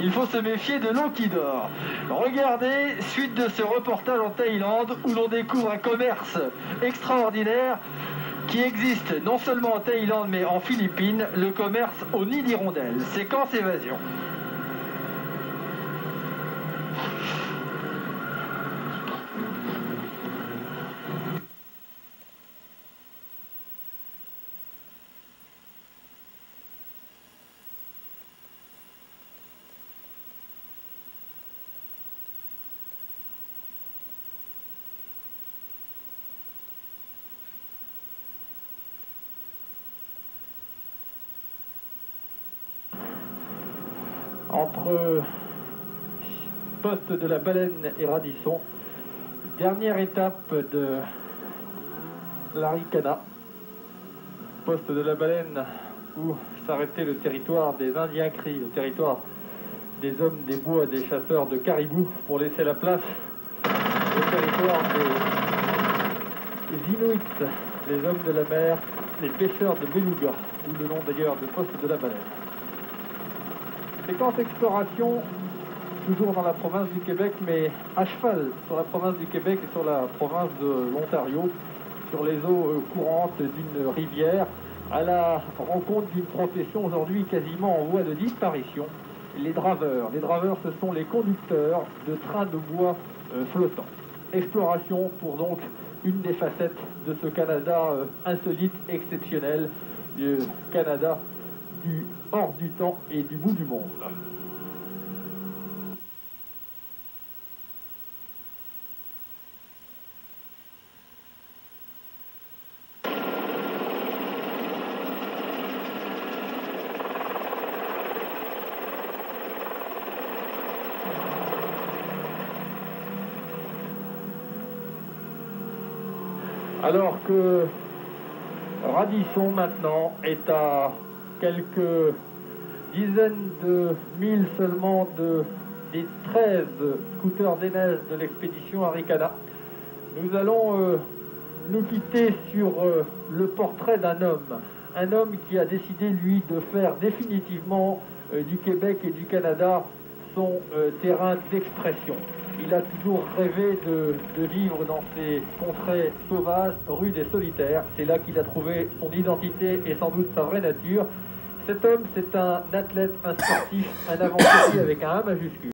Il faut se méfier de l'eau qui dort. Regardez, suite de ce reportage en Thaïlande où l'on découvre un commerce extraordinaire qui existe non seulement en Thaïlande mais en Philippines, le commerce au nid d'hirondelles. Séquence évasion. Entre poste de la Baleine et Radisson, dernière étape de l'Arikana, poste de la Baleine où s'arrêtait le territoire des Indiens Cris, le territoire des hommes des bois, des chasseurs de caribous, pour laisser la place au territoire des Inuits, les hommes de la mer, les pêcheurs de beluga, d'où le nom d'ailleurs de poste de la Baleine. Séquence exploration, toujours dans la province du Québec, mais à cheval sur la province du Québec et sur la province de l'Ontario, sur les eaux courantes d'une rivière, à la rencontre d'une profession aujourd'hui quasiment en voie de disparition, les draveurs. Les draveurs, ce sont les conducteurs de trains de bois flottants. Exploration pour donc une des facettes de ce Canada insolite, exceptionnel, le Canada du hors du temps et du bout du monde. Alors que Radisson maintenant est à quelques dizaines de milles seulement des 13 scooters des neiges de l'expédition Arikana, nous allons nous quitter sur le portrait d'un homme qui a décidé lui de faire définitivement du Québec et du Canada son terrain d'expression. Il a toujours rêvé de vivre dans ces contrées sauvages, rudes et solitaires. C'est là qu'il a trouvé son identité et sans doute sa vraie nature. Cet homme, c'est un athlète, un sportif, un aventurier avec un A majuscule.